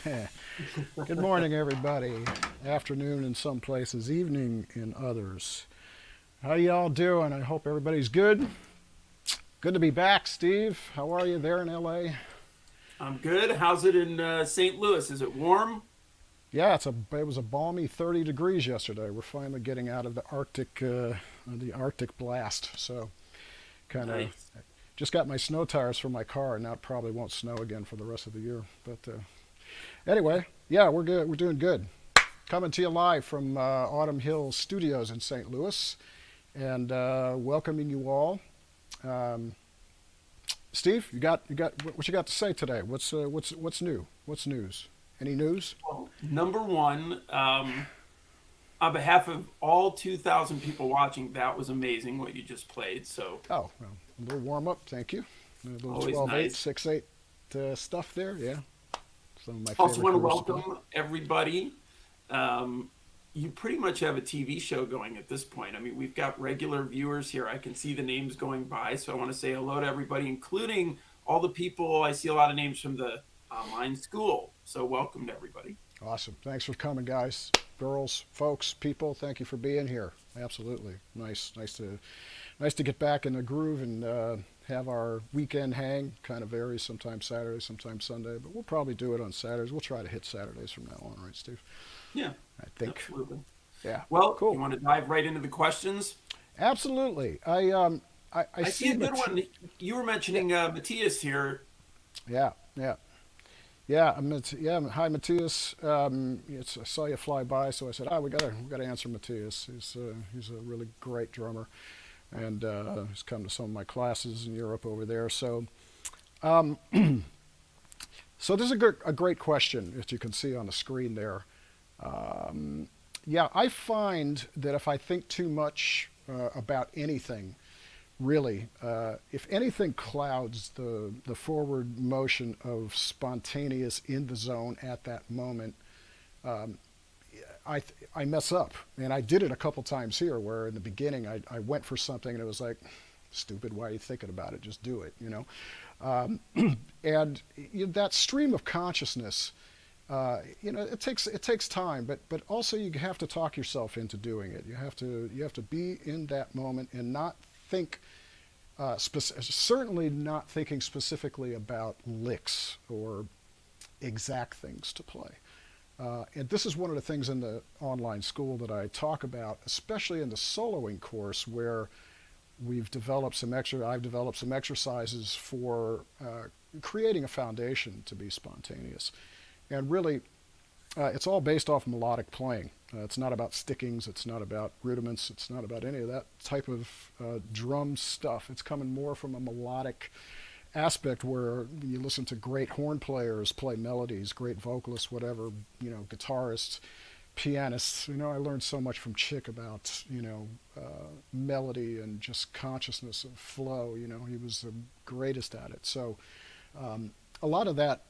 Good morning, everybody. Afternoon in some places, evening in others. How y'all doing? I hope everybody's good. Good to be back, Steve. How are you there in LA? I'm good. How's it in St. Louis? Is it warm? Yeah, it was a balmy 30 degrees yesterday. We're finally getting out of the Arctic blast. So kind of Nice. just got my snow tires for my car, and now it probably won't snow again for the rest of the year. But anyway, yeah, we're good. We're doing good. Coming to you live from Autumn Hill Studios in St. Louis, and welcoming you all. Um, Steve, you got what you got to say today? What's new? What's news? Any news? Well, number one, on behalf of all 2,000 people watching, that was amazing what you just played. So Oh, well, a little warm up. Thank you. A little always 12/8, nice. 6/8 stuff there. Yeah, some of my Also, favorite want to chords to play. welcome everybody. Um, you pretty much have a TV show going at this point. I mean, we've got regular viewers here. I can see the names going by. So I want to say hello to everybody, including all the people. I see a lot of names from the online school. So welcome to everybody. Awesome. Thanks for coming, guys, girls, folks, people. Thank you for being here. Absolutely. Nice to get back in the groove and have our weekend hang. Kind of varies. Sometimes Saturday, sometimes Sunday, but we'll probably do it on Saturdays. We'll try to hit Saturdays from now on, right, Steve? Yeah, I think. absolutely. Yeah. Well, you Cool. want to dive right into the questions? Absolutely. I I see see a good Mati- one. You were Yeah. mentioning Matthias here. Yeah. Yeah. Yeah, yeah. Hi, Matthias. I saw you fly by, so I said, we gotta answer Matthias. He's a really great drummer, and he's come to some of my classes in Europe over there. Um, so this is a great question, as you can see on the screen there. Yeah, I find that if I think too much about anything, really, if anything clouds the forward motion of spontaneous in the zone at that moment, I mess up. And I did it a couple times here where in the beginning I went for something and it was like, stupid, why are you thinking about it? Just do it, you know? Um, and that stream of consciousness, it takes time, but also you have to talk yourself into doing it. You have to be in that moment and not think certainly not thinking specifically about licks or exact things to play. And this is one of the things in the online school that I talk about, especially in the soloing course, where I've developed some exercises for creating a foundation to be spontaneous. And really, it's all based off melodic playing. It's not about stickings. It's not about rudiments. It's not about any of that type of drum stuff. It's coming more from a melodic aspect where you listen to great horn players play melodies, great vocalists, whatever, guitarists, pianists. I learned so much from Chick about, melody and just consciousness of flow. He was the greatest at it. So a lot of that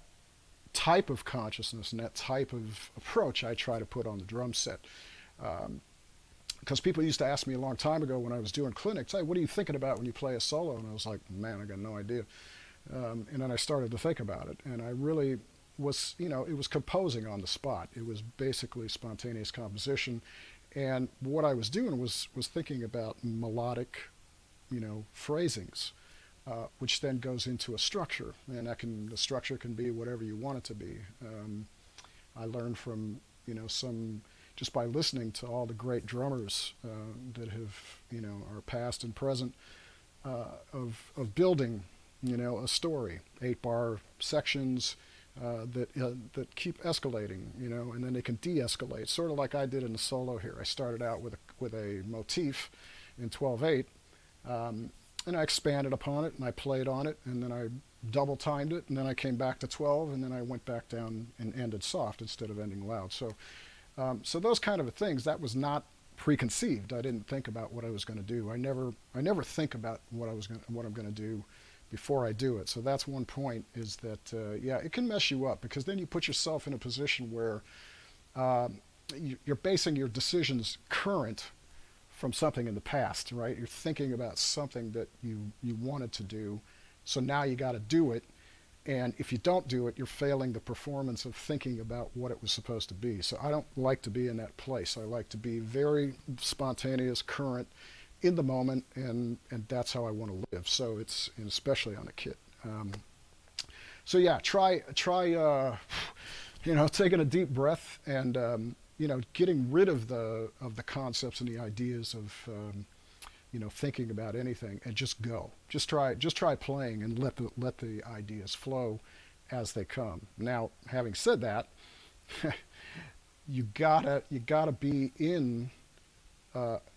type of consciousness and that type of approach I try to put on the drum set. Because people used to ask me a long time ago when I was doing clinics, hey, what are you thinking about when you play a solo? And I was like, man, I got no idea. And then I started to think about it. And I really was, it was composing on the spot. It was basically spontaneous composition. And what I was doing was thinking about melodic, phrasings, which then goes into a structure, and the structure can be whatever you want it to be. I learned from some just by listening to all the great drummers that have are past and present of building a story, 8-bar sections that keep escalating, and then they can de-escalate, sort of like I did in the solo here. I started out with a motif in 12/8. And I expanded upon it and I played on it and then I double timed it and then I came back to 12 and then I went back down and ended soft instead of ending loud. So those kind of things, that was not preconceived. I didn't think about what I was going to do. I never think about what I'm going to do before I do it. So that's one point, is that yeah, it can mess you up because then you put yourself in a position where uh, you're basing your decisions current from something in the past, right? You're thinking about something that you wanted to do, so now you got to do it, And if you don't do it, you're failing the performance of thinking about what it was supposed to be. So I don't like to be in that place. I like to be very spontaneous, current, in the moment, and that's how I want to live. So it's, and especially on a kit. So yeah, taking a deep breath and getting rid of the concepts and the ideas of thinking about anything, and just go. Just try playing and let the ideas flow as they come. Now, having said that, you gotta be in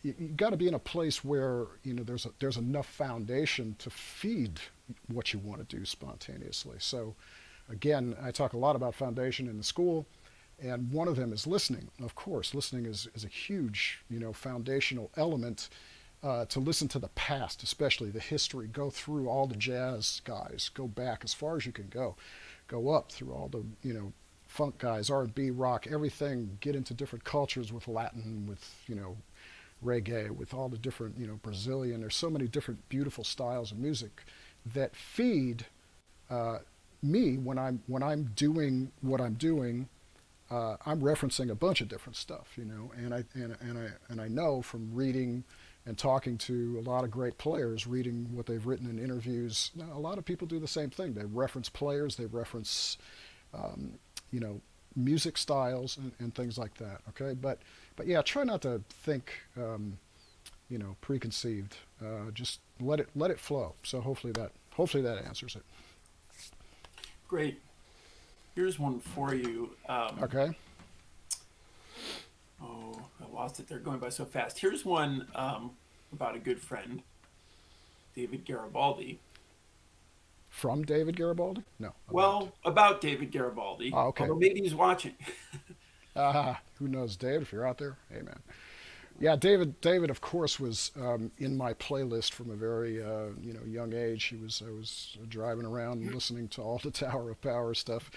you got to be in a place where there's enough foundation to feed what you want to do spontaneously. So again, I talk a lot about foundation in the school, and one of them is listening. Of course, listening is a huge foundational element. To listen to the past, especially the history, go through all the jazz guys, go back as far as you can go up through all the funk guys, R&B, rock, everything. Get into different cultures with Latin, with reggae, with all the different Brazilian. There's so many different beautiful styles of music that feed me when I'm doing what I'm doing. I'm referencing a bunch of different stuff, and I know from reading and talking to a lot of great players, reading what they've written in interviews. A lot of people do the same thing. They reference players, they reference, music styles and things like that. Okay, but yeah, try not to think, preconceived. Just let it flow. So hopefully that answers it. Great. Here's one for you. Okay. Oh, I lost it. They're going by so fast. Here's one about a good friend, David Garibaldi. From David Garibaldi? No. About David Garibaldi. Oh, okay. Although maybe he's watching. Who knows, Dave? If you're out there, hey man. Yeah, David, of course, was in my playlist from a very young age. I was driving around listening to all the Tower of Power stuff.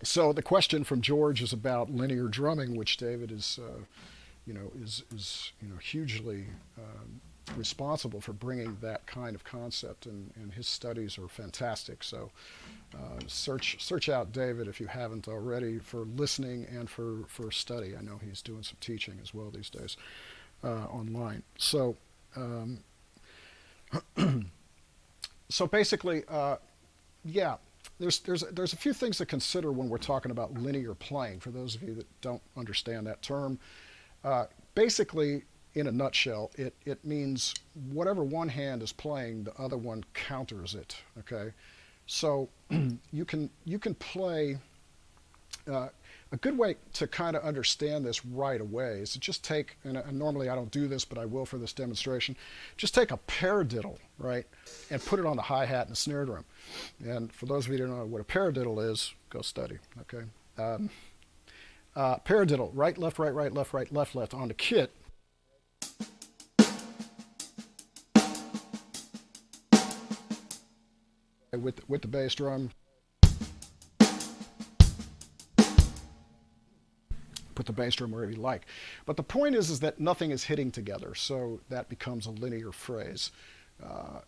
So the question from George is about linear drumming, which David is hugely responsible for bringing that kind of concept, and his studies are fantastic. So search out David if you haven't already, for listening and for study. I know he's doing some teaching as well these days online. So so basically, yeah. There's a few things to consider when we're talking about linear playing, for those of you that don't understand that term. Basically, in a nutshell, it means whatever one hand is playing, the other one counters it. Okay, so you can play. A good way to kind of understand this right away is to just take, and normally I don't do this, but I will for this demonstration, just take a paradiddle, right, and put it on the hi-hat and the snare drum. And for those of you who don't know what a paradiddle is, go study, okay? Paradiddle, right, left, left, left on the kit. With the bass drum. Put the bass drum wherever you like. But the point is that nothing is hitting together, so that becomes a linear phrase.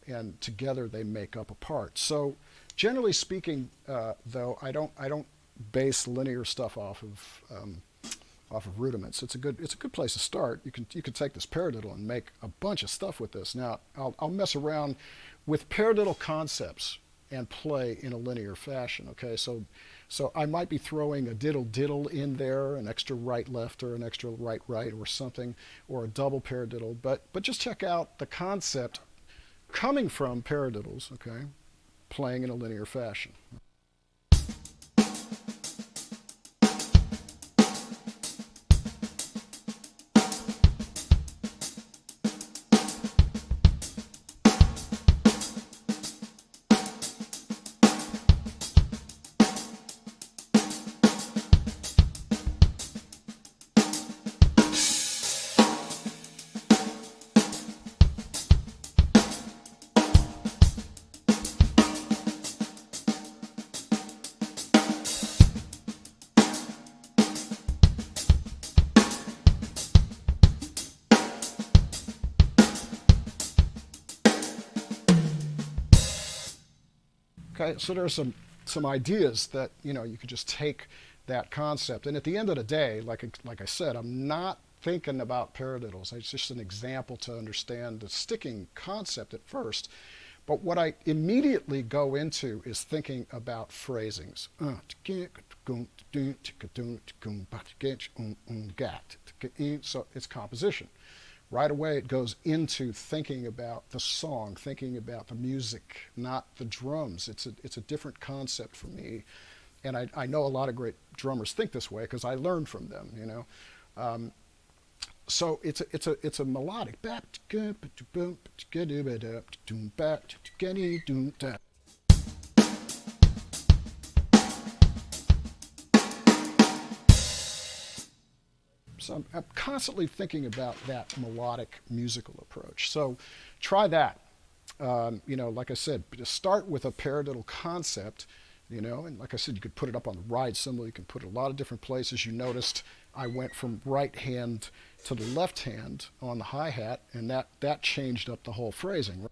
And together they make up a part. So generally speaking, though, I don't base linear stuff off of rudiments. It's a good place to start. You can take this paradiddle and make a bunch of stuff with this. Now I'll mess around with paradiddle concepts and play in a linear fashion. Okay, so I might be throwing a diddle in there, an extra right left or an extra right or something, or a double paradiddle. But just check out the concept coming from paradiddles. Okay, playing in a linear fashion. Okay, so there's some ideas that you could just take that concept, and at the end of the day, like I said, I'm not thinking about paradiddles. It's just an example to understand the sticking concept at first. But what I immediately go into is thinking about phrasings. So it's composition. Right away, it goes into thinking about the song, thinking about the music, not the drums. It's a different concept for me, and I know a lot of great drummers think this way because I learned from them. So it's a melodic. So I'm constantly thinking about that melodic musical approach. So try that. Like I said, just start with a paradiddle concept, and like I said, you could put it up on the ride cymbal. You can put it a lot of different places. You noticed I went from right hand to the left hand on the hi-hat, and that changed up the whole phrasing.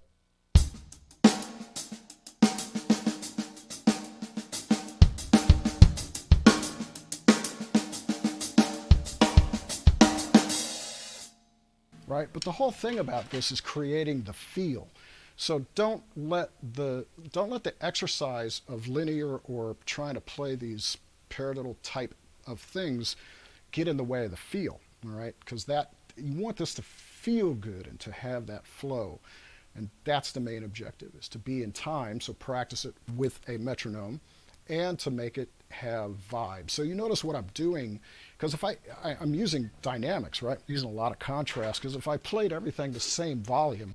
Right? But the whole thing about this is creating the feel. So don't let the exercise of linear or trying to play these paradiddle type of things get in the way of the feel. All right, because that you want this to feel good and to have that flow, and that's the main objective, is to be in time. So practice it with a metronome, and to make it have vibe. So you notice what I'm doing, because if I'm using dynamics, right? Using a lot of contrast, because if I played everything the same volume,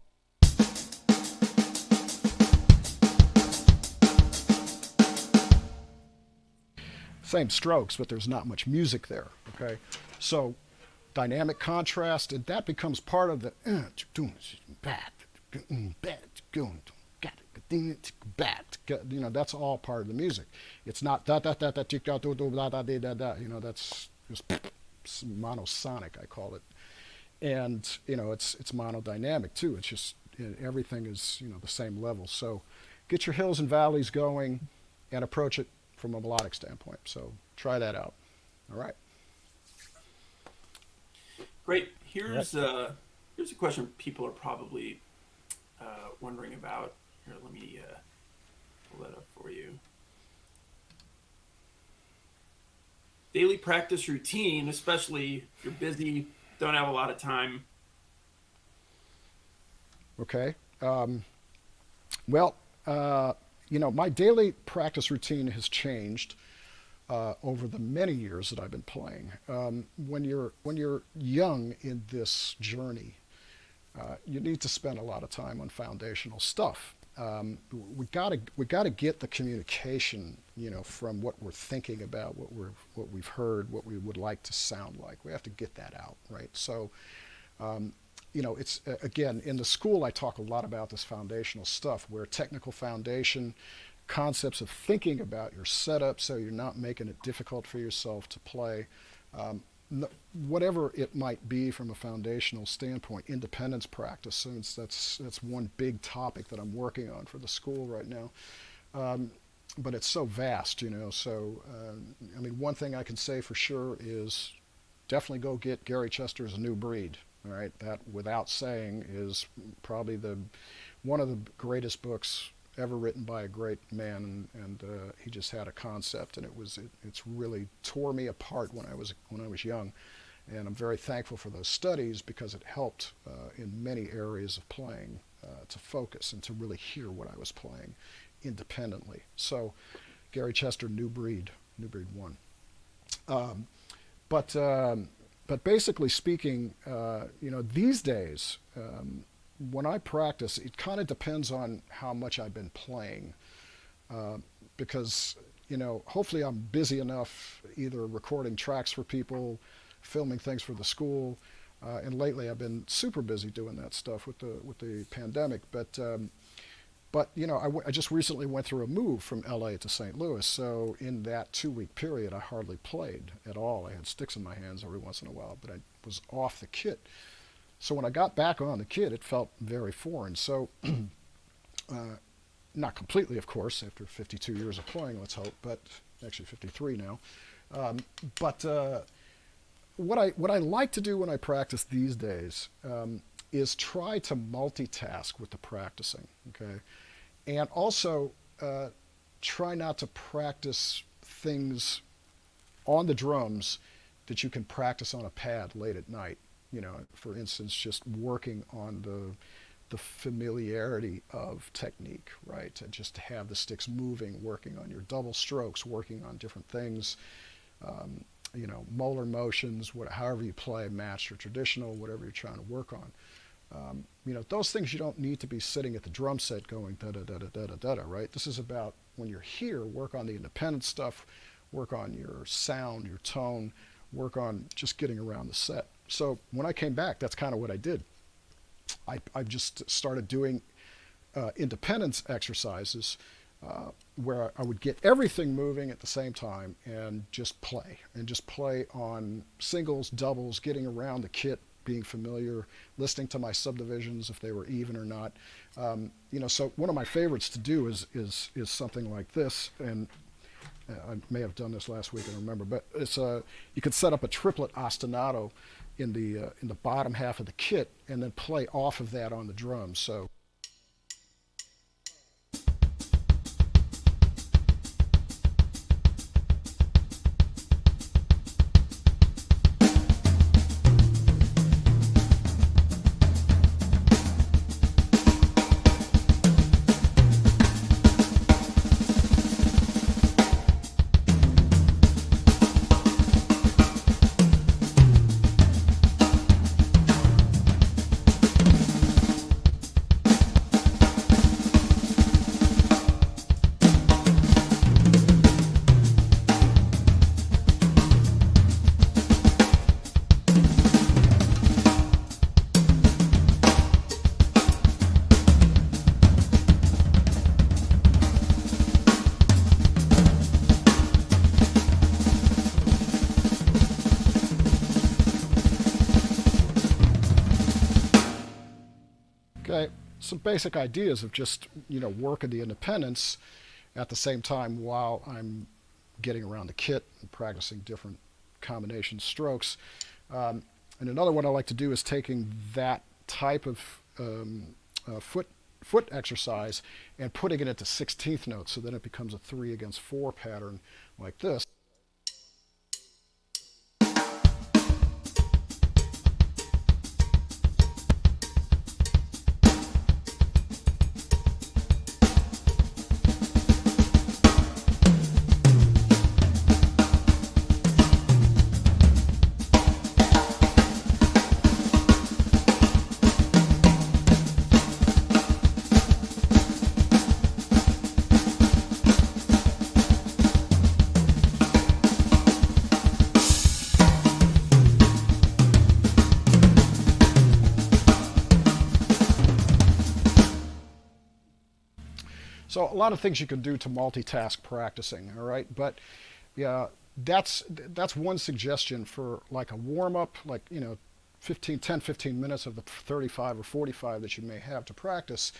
same strokes, but there's not much music there. Okay, so dynamic contrast, and that becomes part of the that's all part of the music. It's not da da da da da da da da da da. That's just monosonic, I call it. And it's monodynamic too. It's just everything is the same level. So get your hills and valleys going, and approach it from a melodic standpoint. So try that out. All right. Great. All right. Here's a question people are probably wondering about. Here, let me pull that up for you. Daily practice routine, especially if you're busy, don't have a lot of time. Okay. Well, my daily practice routine has changed over the many years that I've been playing. When you're young in this journey, you need to spend a lot of time on foundational stuff. We gotta get the communication, from what we're thinking about, what we've heard, what we would like to sound like. We have to get that out, right? So, it's again in the school I talk a lot about this foundational stuff, where technical foundation, concepts of thinking about your setup, so you're not making it difficult for yourself to play. Um, Whatever it might be from a foundational standpoint, independence practice. Since that's one big topic that I'm working on for the school right now. But it's so vast, So one thing I can say for sure is definitely go get Gary Chester's A New Breed. All right, that without saying is probably the one of the greatest books ever written by a great man, and he just had a concept, and it's really tore me apart when I was young, and I'm very thankful for those studies because it helped in many areas of playing to focus and to really hear what I was playing independently. So, Gary Chester, New Breed One. Um, but basically speaking, these days. When I practice, it kind of depends on how much I've been playing, because hopefully I'm busy enough either recording tracks for people, filming things for the school, and lately I've been super busy doing that stuff with the pandemic. But I just recently went through a move from LA to St. Louis, so in that 2 week period I hardly played at all. I had sticks in my hands every once in a while, but I was off the kit. So when I got back on the kit, it felt very foreign. So not completely, of course, after 52 years of playing, let's hope, but actually 53 now. Um, but what I like to do when I practice these days is try to multitask with the practicing. Okay, and also uh, try not to practice things on the drums that you can practice on a pad late at night. For instance, just working on the familiarity of technique, right? To just have the sticks moving, working on your double strokes, working on different things, molar motions, however you play, matched or traditional, whatever you're trying to work on. Those things you don't need to be sitting at the drum set going da da da da da da da, right? This is about when you're here, work on the independent stuff, work on your sound, your tone, work on just getting around the set. So when I came back, that's kind of what I did. I just started doing independence exercises where I would get everything moving at the same time and just play on singles, doubles, getting around the kit, being familiar, listening to my subdivisions if they were even or not. So one of my favorites to do is something like this, and I may have done this last week, I don't remember, but it's you could set up a triplet ostinato in the bottom half of the kit and then play off of that on the drums. So okay, some basic ideas of just working the independence at the same time while I'm getting around the kit and practicing different combination strokes. And another one I like to do is taking that type of foot exercise and putting it into 16th notes, so then it becomes a 3 against 4 pattern like this. So a lot of things you can do to multitask practicing, all right? But yeah, that's one suggestion for like a warm up, like 15 minutes of the 35 or 45 that you may have to practice,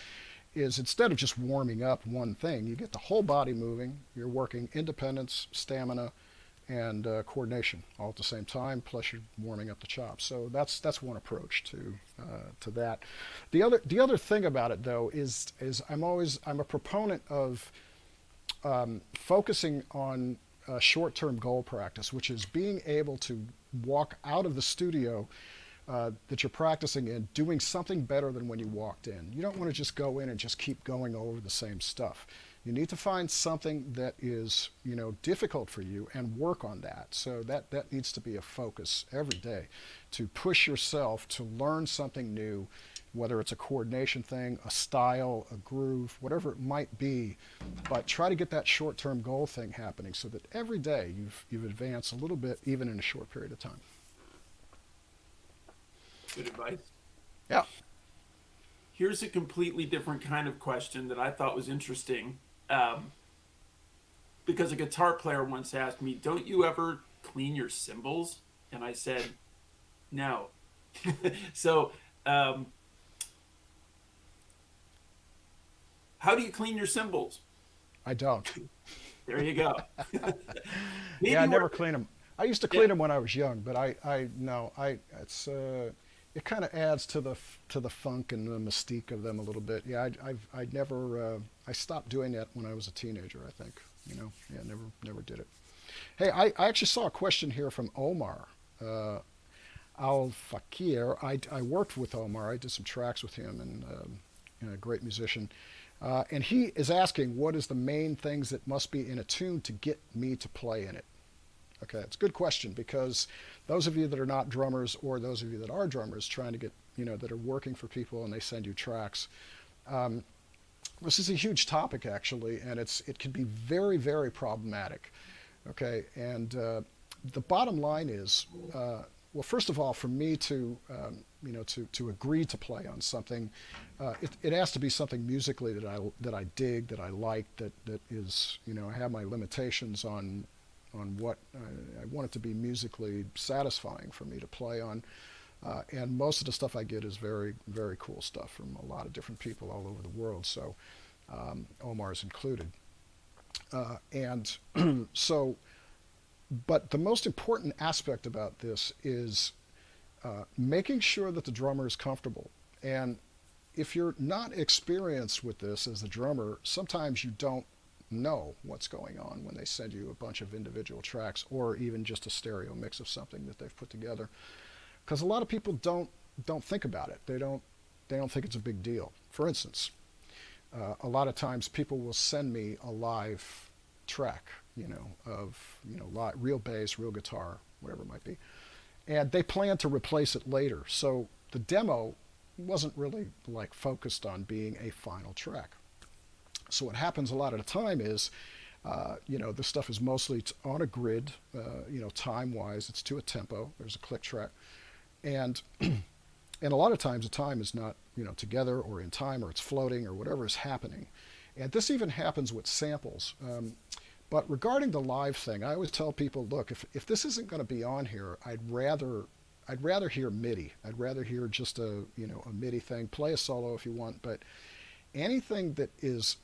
is instead of just warming up one thing, you get the whole body moving. You're working independence, stamina, and coordination all at the same time. Plus, you're warming up the chops. So that's one approach to that. The other thing about it though is I'm a proponent of focusing on short-term goal practice, which is being able to walk out of the studio that you're practicing in doing something better than when you walked in. You don't want to just go in and just keep going over the same stuff. You need to find something that is, difficult for you and work on that. So that needs to be a focus every day, to push yourself to learn something new, whether it's a coordination thing, a style, a groove, whatever it might be. But try to get that short-term goal thing happening so that every day you've advanced a little bit, even in a short period of time. Good advice. Yeah. Here's a completely different kind of question that I thought was interesting. Because a guitar player once asked me, "Don't you ever clean your cymbals?" And I said, "No." So, How do you clean your cymbals? I don't. There you go. Yeah, I Maybe we're never clean them. I used to yeah. clean them when I was young, but I no, it's it kind of adds to to the funk and the mystique of them a little bit. Yeah, I never I stopped doing that when I was a teenager. I think yeah, never did it. Hey, I actually saw a question here from Omar uh, Al Fakir. I worked with Omar. I did some tracks with him, and a great musician. And he is asking, what is the main things that must be in a tune to get me to play in it? Okay, it's a good question because those of you that are not drummers or those of you that are drummers trying to get, that are working for people and they send you tracks, this is a huge topic actually, and it can be very, very problematic. Okay, and the bottom line is, well, first of all, for me to, to agree to play on something, it has to be something musically that I dig, that I like, that is, I have my limitations on what I want it to be musically satisfying for me to play on. And most of the stuff I get is very, very cool stuff from a lot of different people all over the world. So Omar is included. And so, but the most important aspect about this is making sure that the drummer is comfortable. And if you're not experienced with this as a drummer, sometimes you don't know what's going on when they send you a bunch of individual tracks or even just a stereo mix of something that they've put together. Because a lot of people don't think about it. They don't think it's a big deal. For instance, a lot of times people will send me a live track, of real bass, real guitar, whatever it might be, and they plan to replace it later. So the demo wasn't really like focused on being a final track. So what happens a lot of the time is, this stuff is mostly on a grid, time-wise, it's to a tempo. There's a click track, and and a lot of times the time is not together or in time or it's floating or whatever is happening. And this even happens with samples. But regarding the live thing, I always tell people, look, if this isn't going to be on here, I'd rather hear MIDI. I'd rather hear just a MIDI thing. Play a solo if you want, but anything that is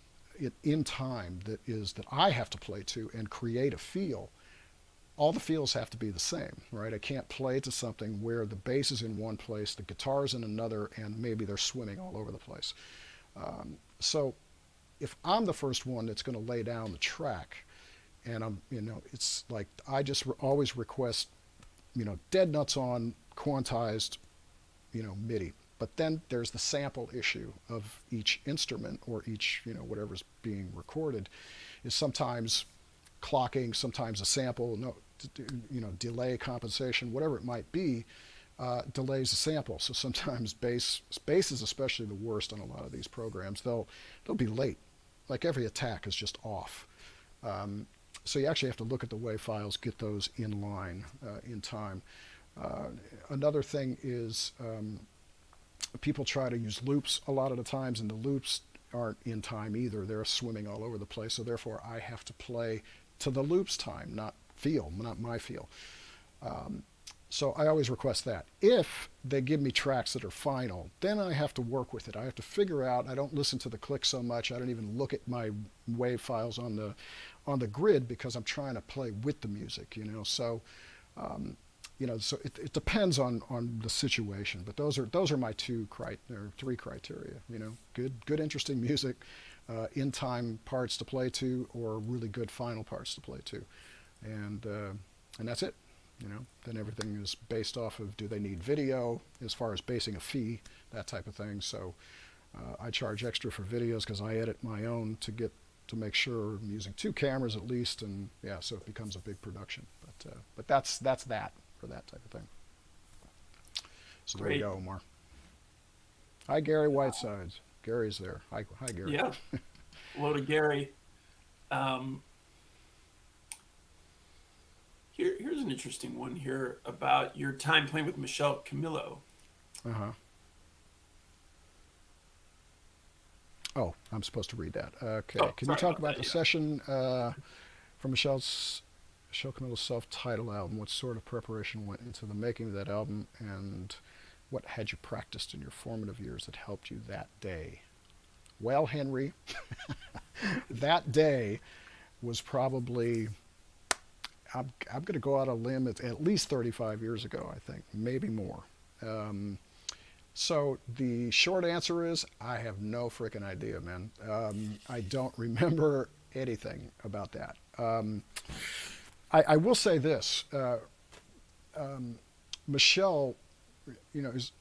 in time, that I have to play to and create a feel, all the feels have to be the same, right? I can't play to something where the bass is in one place, the guitar's in another, and maybe they're swimming all over the place. So if I'm the first one that's going to lay down the track, and it's like I just always request, dead nuts on quantized, MIDI. But then there's the sample issue of each instrument or each, whatever's being recorded, is sometimes clocking, sometimes a sample, no, delay compensation, whatever it might be, delays the sample. So sometimes bass is especially the worst on a lot of these programs. They'll be late, like every attack is just off. So you actually have to look at the WAV files, get those in line in time. Another thing is people try to use loops a lot of the times, and the loops aren't in time either. They're swimming all over the place. So therefore, I have to play to the loop's time, not my feel. So I always request that. If they give me tracks that are final, then I have to work with it. I have to figure out. I don't listen to the click so much. I don't even look at my WAV files on the grid because I'm trying to play with the music. So. So it depends on the situation, but those are my three criteria. Good interesting music, in time parts to play to, or really good final parts to play to, and that's it. Then everything is based off of, do they need video as far as basing a fee, that type of thing. So I charge extra for videos because I edit my own to make sure I'm using 2 cameras at least, and yeah, so it becomes a big production. But that's that for that type of thing. So there you Great. go, Omar. Hi, Gary Whitesides. Gary's there. Hi, Gary. Yeah. Hello to Gary. Um, here's an interesting one here about your time playing with Michelle Camillo. Uh-huh. Oh, I'm supposed to read that. Okay. Oh, Can you sorry talk about about that. the Yeah. session from Michelle Camillo's self-titled album? What sort of preparation went into the making of that album, and what had you practiced in your formative years that helped you that day? Well, Henry, that day was probably, I'm going to go out on a limb, at least 35 years ago, I think, maybe more. Um, so the short answer is I have no freaking idea, man. I don't remember anything about that. I will say this: Michelle, is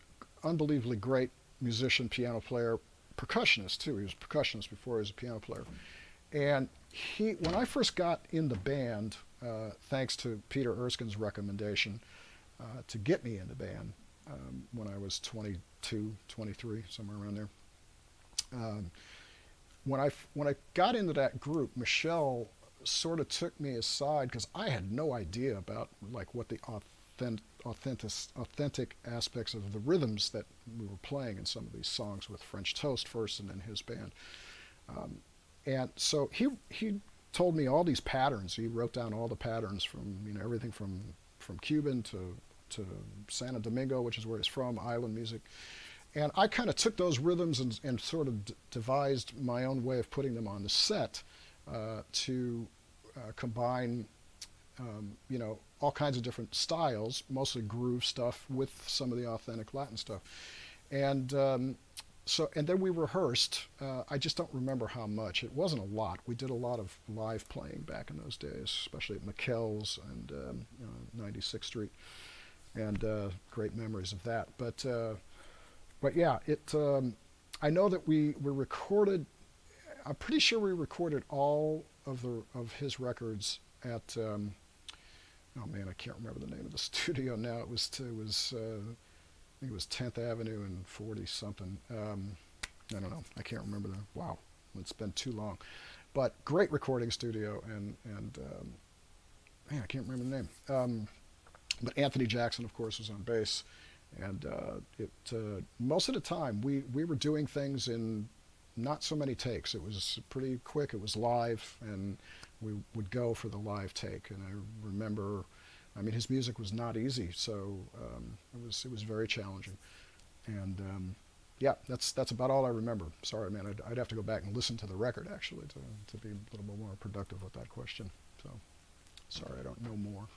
unbelievably great musician, piano player, percussionist too. He was a percussionist before he was a piano player. And when I first got in the band, thanks to Peter Erskine's recommendation to get me in the band when I was 22, 23, somewhere around there. Um, when I got into that group, Michelle sort of took me aside because I had no idea about like what the authentic aspects of the rhythms that we were playing in some of these songs with French Toast first and then his band. Um, and so he told me all these patterns. He wrote down all the patterns from everything from Cuban to Santo Domingo, which is where he's from, island music. And I kind of took those rhythms and sort of devised my own way of putting them on the set to combine, all kinds of different styles, mostly groove stuff with some of the authentic Latin stuff. And and then we rehearsed. I just don't remember how much. It wasn't a lot. We did a lot of live playing back in those days, especially at McKell's and 96th Street, and great memories of that. But yeah, I know that we recorded. I'm pretty sure we recorded all of his records at. Oh man, I can't remember the name of the studio now. I think it was 10th Avenue and 40 something. I don't know. I can't remember wow, it's been too long. But great recording studio and man, I can't remember the name. But Anthony Jackson, of course, was on bass. And most of the time we were doing things in not so many takes. It was pretty quick. It was live, and we would go for the live take. And I remember, I mean, his music was not easy, so it was very challenging. And yeah, that's about all I remember. Sorry, man. I'd have to go back and listen to the record actually to be a little bit more productive with that question. So sorry, I don't know more.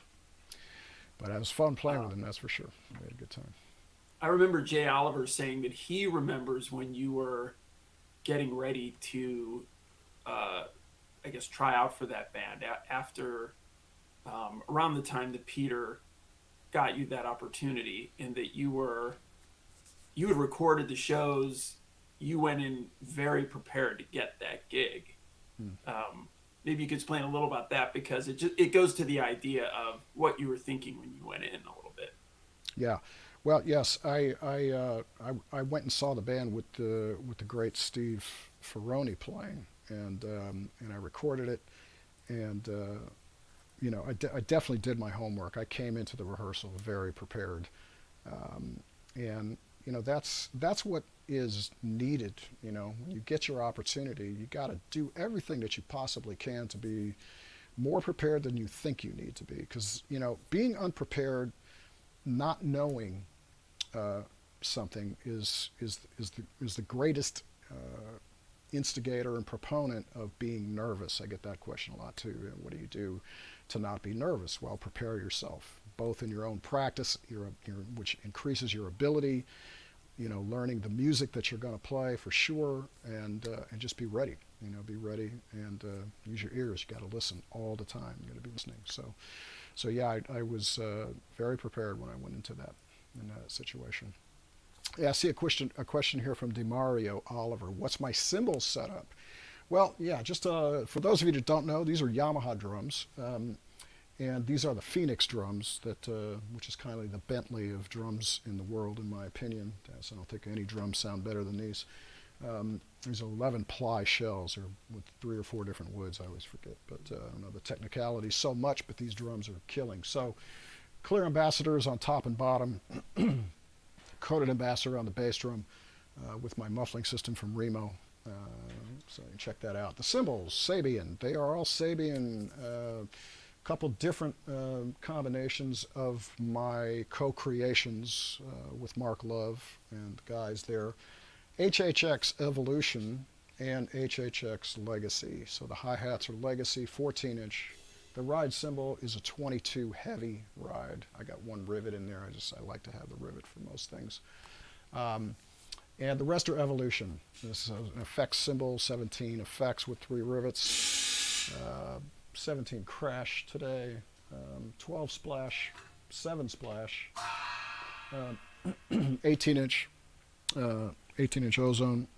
But it was fun playing with him, that's for sure. We had a good time. I remember Jay Oliver saying that he remembers when you were getting ready to, I guess, try out for that band after around the time that Peter got you that opportunity, and that you had recorded the shows. You went in very prepared to get that gig. Hmm. Maybe you could explain a little about that, because it goes to the idea of what you were thinking when you went in a little bit. Yeah. Well, yes, I went and saw the band with the great Steve Ferroni playing, and I recorded it, and I definitely did my homework. I came into the rehearsal very prepared, and that's what is needed. When you get your opportunity, you got to do everything that you possibly can to be more prepared than you think you need to be, because being unprepared, not knowing something is the greatest instigator and proponent of being nervous. I get that question a lot too. What do you do to not be nervous? Well, prepare yourself, both in your own practice, which increases your ability, learning the music that you're going to play for sure, and just be ready. Be ready and use your ears. You got to listen all the time. You got to be listening. So yeah, I was very prepared when I went into that in that situation. Yeah, I see a question here from DeMario Oliver. What's my cymbal setup? Well, yeah, just for those of you that don't know, these are Yamaha drums, and these are the Phoenix drums, which is kind of the Bentley of drums in the world, in my opinion. So I don't think any drums sound better than these. These are 11 ply shells, or with 3 or 4 different woods. I always forget, but I don't know the technicality so much. But these drums are killing. So clear ambassadors on top and bottom, coated ambassador on the bass drum, with my muffling system from Remo. So you can check that out. The cymbals, Sabian. They are all Sabian. Couple different combinations of my co-creations with Mark Love and the guys there. HHX Evolution and HHX Legacy. So the hi-hats are Legacy 14-inch. The ride cymbal is a 22 heavy ride. I got one rivet in there. I like to have the rivet for most things. Um, and the rest are Evolution. This is an effects cymbal, 17 effects with 3 rivets, 17 crash today, 12 splash, 7 splash, 18-inch 18-inch ozone,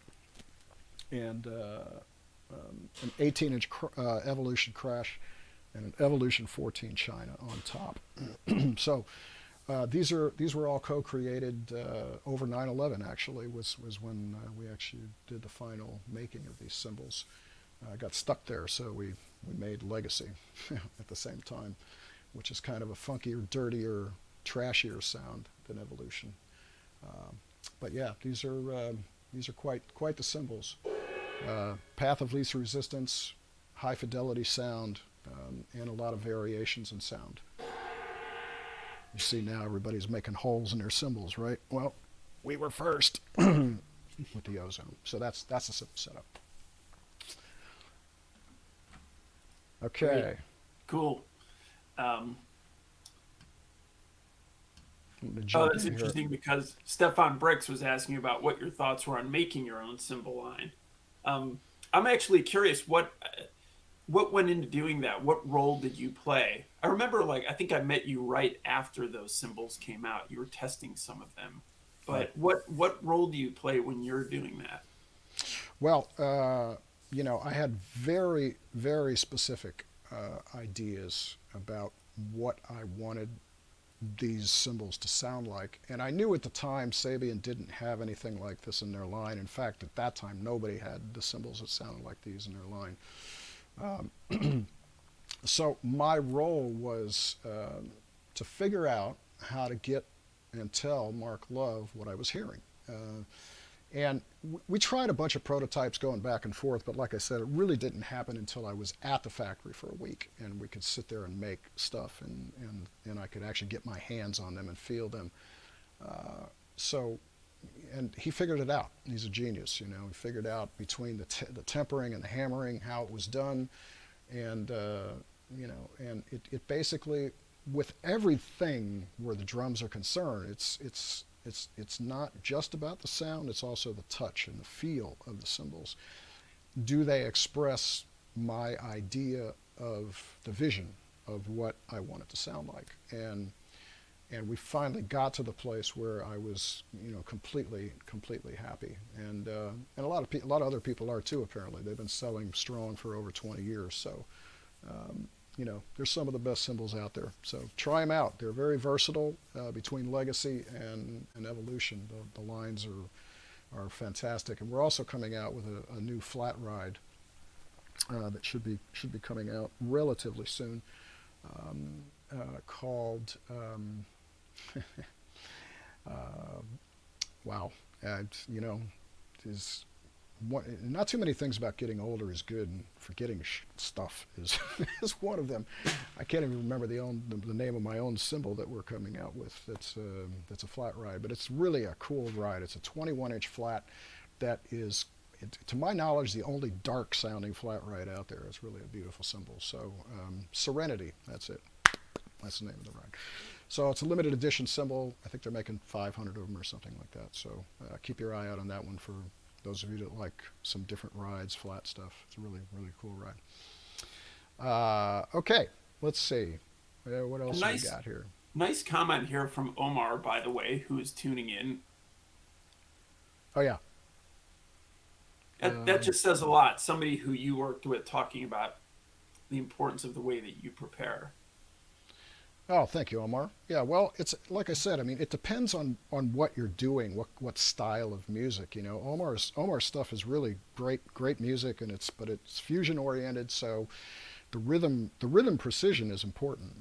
and an 18-inch Evolution crash, and an Evolution 14 China on top. So these were all co-created over 9/11. Actually, was when we actually did the final making of these cymbals. I got stuck there, so we made Legacy at the same time, which is kind of a funkier, dirtier, trashier sound than Evolution. But yeah, these are quite the cymbals. Path of least resistance, high fidelity sound, and a lot of variations in sound. You see now everybody's making holes in their cymbals, right? Well, we were first with the ozone. So that's a simple setup. Okay. Great. Cool. Um, I'm gonna oh, jump that's in here. interesting because Stefan Bricks was asking about what your thoughts were on making your own cymbal line. I'm actually curious what went into doing that. What role did you play? I remember, like, I think I met you right after those cymbals came out. You were testing some of them, Right. but what role do you play when you're doing that? Well, I had very, very specific ideas about what I wanted these cymbals to sound like. And I knew at the time Sabian didn't have anything like this in their line. In fact, at that time, nobody had the cymbals that sounded like these in their line. So my role was to figure out how to get and tell Mark Love what I was hearing. And we tried a bunch of prototypes going back and forth, but like I said, it really didn't happen until I was at the factory for a week and we could sit there and make stuff and I could actually get my hands on them and feel them. So, and he figured it out. He's a genius, you know. He figured out between the tempering and the hammering how it was done, and and it basically, with everything where the drums are concerned, it's not just about the sound, it's also the touch and the feel of the cymbals. Do they express my idea of the vision of what I want it to sound like? And we finally got to the place where I was, completely happy. And a lot of other people are too. Apparently, they've been selling strong for over 20 years. So, there's some of the best cymbals out there. So try them out. They're very versatile between Legacy and Evolution. The lines are fantastic. And we're also coming out with a new flat ride that should be coming out relatively soon, called wow, is not too many things about getting older is good, and forgetting stuff is is one of them. I can't even remember the name of my own cymbal that we're coming out with. That's a flat ride, but it's really a cool ride. It's a 21-inch flat that is, to my knowledge, the only dark sounding flat ride out there. It's really a beautiful cymbal. So Serenity, that's it. That's the name of the ride. So it's a limited edition cymbal. I think they're making 500 of them or something like that. So keep your eye out on that one for those of you that like some different rides, flat stuff. It's a really, really cool ride. Okay, let's see. What A else have we nice got here? nice comment here from Omar, by the way, who is tuning in. Oh, yeah. That just says a lot. Somebody who you worked with talking about the importance of the way that you prepare. Oh, thank you, Omar. Yeah, well, it's like I said. I mean, it depends on what you're doing, what style of music. Omar's stuff is really great music, and it's fusion oriented. So the rhythm precision is important.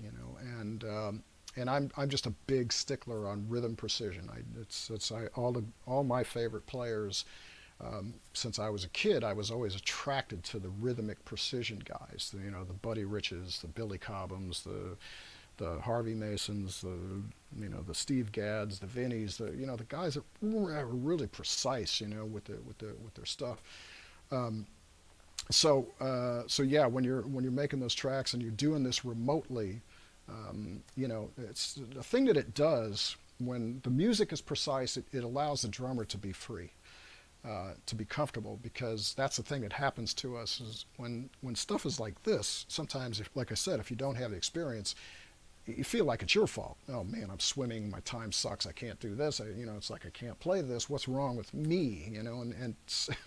And I'm just a big stickler on rhythm precision. All my favorite players. Since I was a kid, I was always attracted to the rhythmic precision guys. The Buddy Riches, the Billy Cobhams, the Harvey Masons, the Steve Gadds, the Vinnies, the guys that are really precise, with their stuff. So yeah, when you're making those tracks and you're doing this remotely, it's the thing that it does when the music is precise. It allows the drummer to be free, to be comfortable, because that's the thing that happens to us is when stuff is like this. Sometimes, if, like I said, if you don't have the experience, you feel like it's your fault. Oh man, I'm swimming. My time sucks. I can't do this. It's like I can't play this. What's wrong with me? And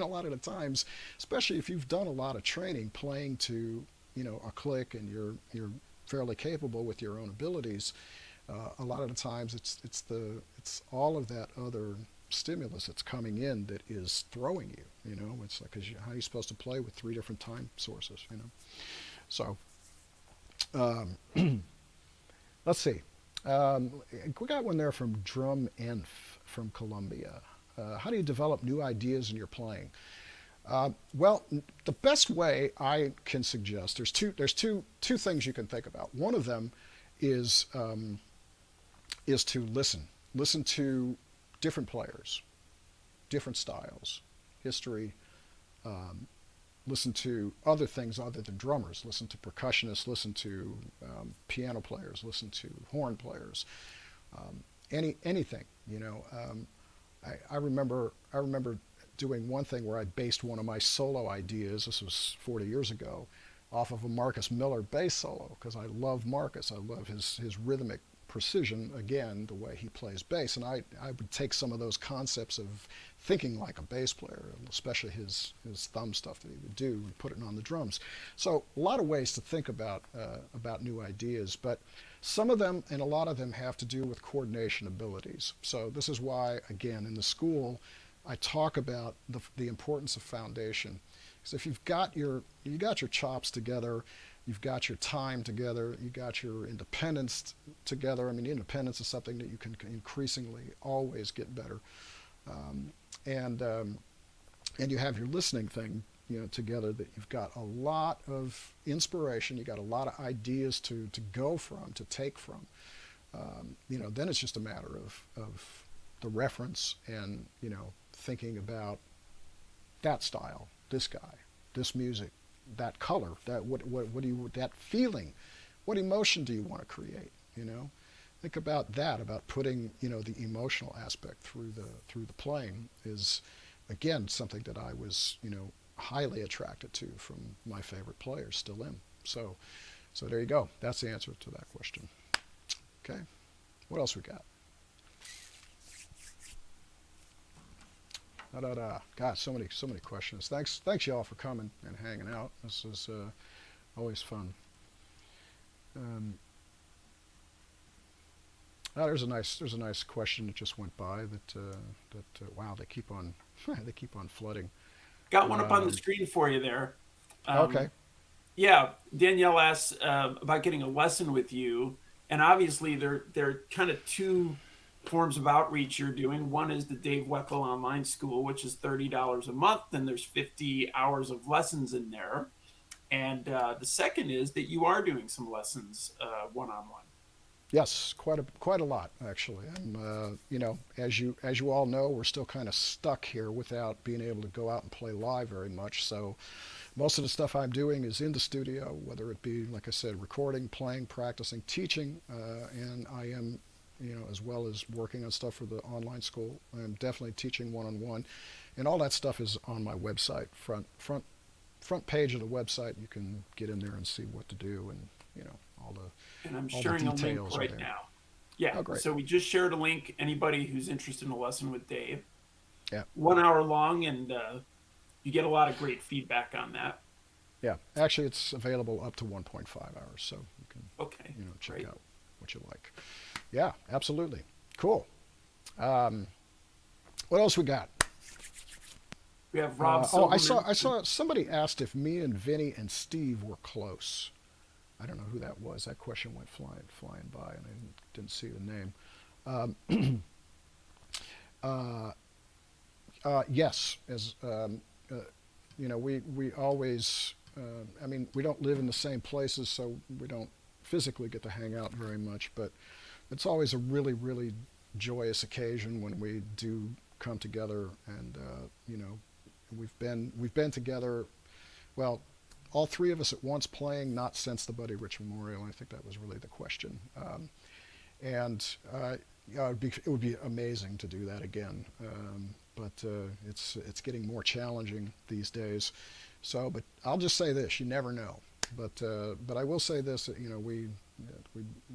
a lot of the times, especially if you've done a lot of training playing to, a click, and you're fairly capable with your own abilities. A lot of the times, it's all of that other stimulus that's coming in that is throwing you. It's like, 'cause how are you supposed to play with three different time sources? So. Um, Let's see. We got one there from Drum Enf from Colombia. How do you develop new ideas in your playing? Well, the best way I can suggest, there's two things you can think about. One of them is to listen to different players, different styles, history. Um, Listen to other things other than drummers. Listen to percussionists. Listen to piano players. Listen to horn players. Anything. I remember doing one thing where I based one of my solo ideas. This was 40 years ago, off of a Marcus Miller bass solo, because I love Marcus. I love his rhythmic precision, again, the way he plays bass. And I would take some of those concepts of thinking like a bass player, especially his thumb stuff that he would do, and put it on the drums. So a lot of ways to think about new ideas, but some of them and a lot of them have to do with coordination abilities. So this is why, again, in the school, I talk about the importance of foundation. Because if you got your chops together, you've got your time together, you got your independence together. I mean, independence is something that you can increasingly always get better, um, and and you have your listening thing, together. That you've got a lot of inspiration, you got a lot of ideas to go from, to take from. Then it's just a matter of the reference, and thinking about that style, this guy, this music, that color, what do you, that feeling, what emotion do you want to create? Think about that, about putting the emotional aspect through the playing is, again, something that I was highly attracted to from my favorite players, still am. So there you go. That's the answer to that question. Okay, what else we got? God, so many questions. Thanks y'all for coming and hanging out. This is always fun. Um, there's a nice question that just went by wow, they keep on they keep on flooding. Got one up on the Um, screen for you there. Um, okay. yeah, Danielle asks about getting a lesson with you, and obviously there are kind of two forms of outreach you're doing. One is the Dave Weckl Online School, which is $30 a month, and there's 50 hours of lessons in there. And the second is that you are doing some lessons one on one. Yes, quite a lot actually. And as you all know, we're still kind of stuck here without being able to go out and play live very much. So most of the stuff I'm doing is in the studio, whether it be, like I said, recording, playing, practicing, teaching, and I am, as well as working on stuff for the online school. I'm definitely teaching one-on-one, and all that stuff is on my website, front page of the website. You can get in there and see what to do, and all the And I'm all the sharing a link details are right there. now. Yeah, Oh, great. so we just shared a link. Anybody who's interested in a lesson with Dave, Yeah, 1 hour long, and you get a lot of great feedback on that. yeah. Actually, it's available up to 1.5 hours, so you can, Okay, check great. out what you like. Yeah, absolutely. Cool. Um, what else we got? We have Rob Oh, I Silverman. saw I saw somebody asked if me and Vinny and Steve were close. I don't know who that was. That question went flying by, and I didn't see the name. Uh, yes, as we always. I mean, we don't live in the same places, so we don't physically get to hang out very much. But it's always a really joyous occasion when we do come together and we've been together. Well, all three of us at once playing, not since the Buddy Rich Memorial. I think that was really the question. And yeah, it would be amazing to do that again. But it's getting more challenging these days. So, but I'll just say this: you never know. But I will say this: we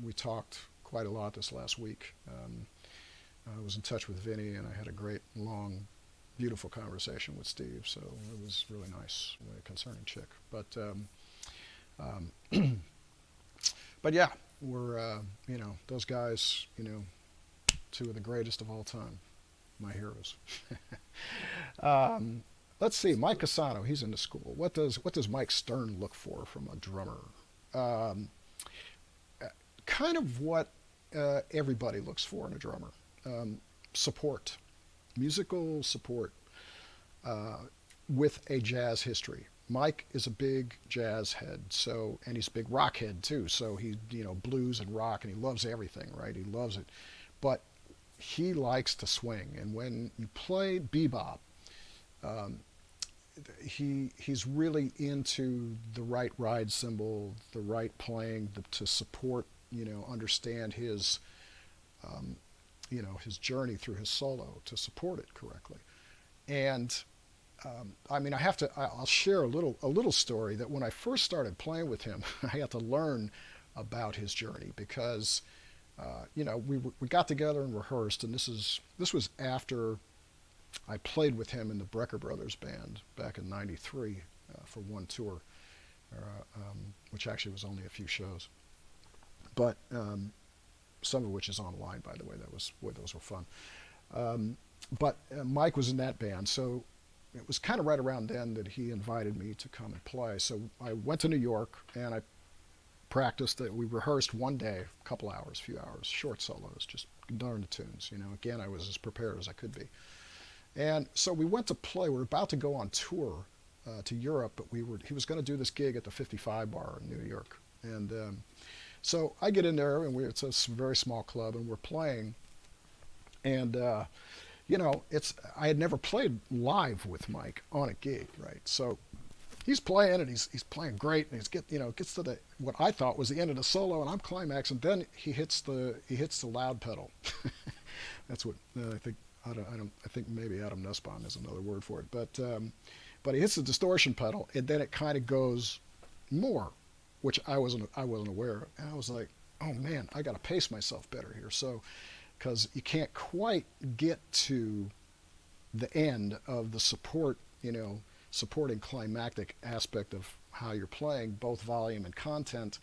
we talked quite a lot this last week. I was in touch with Vinny, and I had a great, long, beautiful conversation with Steve. So it was really nice, really concerning chick. Um, but yeah, we're those guys, two of the greatest of all time, my heroes. um, let's see, Mike Casano, he's into school. What does Mike Stern look for from a drummer? Um, Kind of what everybody looks for in a drummer. Um, Support, musical support, uh, with a jazz history. Mike is a big jazz head, and he's a big rock head too. So he, blues and rock, and he loves everything, right? He loves it, but he likes to swing. And when you play bebop, um, he's really into the right ride cymbal, the right playing to support, understand um, his journey through his solo to support it correctly. And I mean, I'll share a little story that when I first started playing with him, I had to learn about his journey because, we got together and rehearsed, and this was after I played with him in the Brecker Brothers band back in '93 for one tour, which actually was only a few shows, but some of which is online, by the way. Those were fun. But Mike was in that band, so it was kind of right around then that he invited me to come and play. So I went to New York and I practiced. We rehearsed one day, a couple hours, few hours, short solos, just darn the tunes. Again, I was as prepared as I could be. And so we went to play. We were about to go on tour to Europe, but he was going to do this gig at the 55 Bar in New York. And so I get in there, and it's a very small club, and we're playing. And I had never played live with Mike on a gig, right? So he's playing, and he's playing great, and gets to what I thought was the end of the solo, and I'm climaxing. Then he hits the loud pedal. That's what I think. I think maybe Adam Nussbaum is another word for it, but he hits the distortion pedal, and then it kind of goes more, which I wasn't aware of, and I was like, oh man, I got to pace myself better here. So, because you can't quite get to the end of the supporting climactic aspect of how you're playing, both volume and content,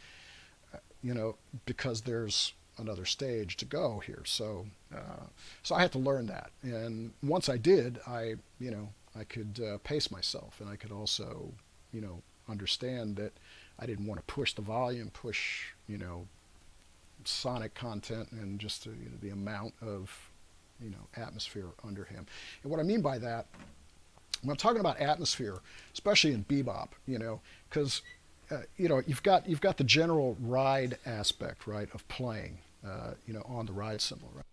because there's another stage to go here. So I had to learn that, and once I did, I could pace myself, and I could also, understand that I didn't want to push the volume, push, sonic content, and just the amount of, atmosphere under him. And what I mean by that, when I'm talking about atmosphere, especially in bebop, because you've got the general ride aspect, right, of playing, on the ride cymbal, right?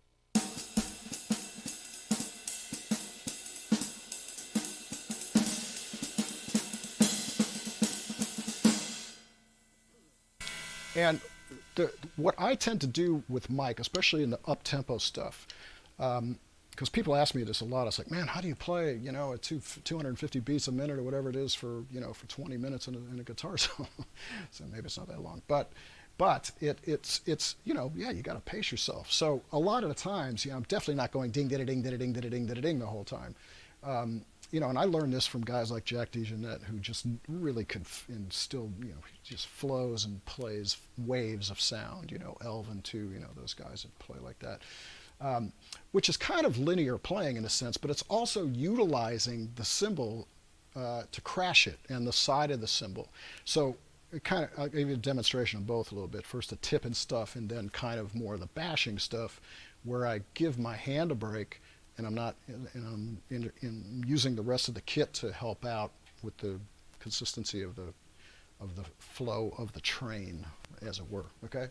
And what I tend to do with Mike, especially in the up-tempo stuff, because people ask me this a lot. It's like, man, how do you play, at 250 beats a minute or whatever it is for 20 minutes in a guitar solo? So maybe it's not that long, but it's yeah, you got to pace yourself. So a lot of the times, I'm definitely not going ding, ding, ding, ding, ding, ding, ding, ding the whole time. And I learned this from guys like Jack DeJohnette, who just really could, and still, just flows and plays waves of sound, Elvin too, those guys that play like that, which is kind of linear playing in a sense, but it's also utilizing the cymbal to crash it and the side of the cymbal. So I'll give you a demonstration of both a little bit. First the tip and stuff, and then kind of more the bashing stuff, where I give my hand a break, and I'm using the rest of the kit to help out with the consistency of the flow of the train, as it were. Okay.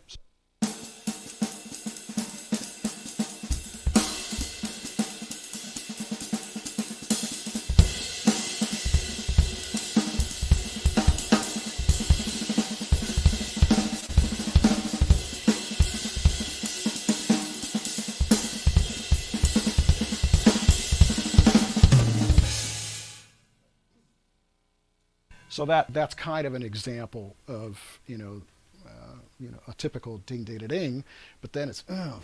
So that's kind of an example of a typical ding ding ding ding, but then it's I'm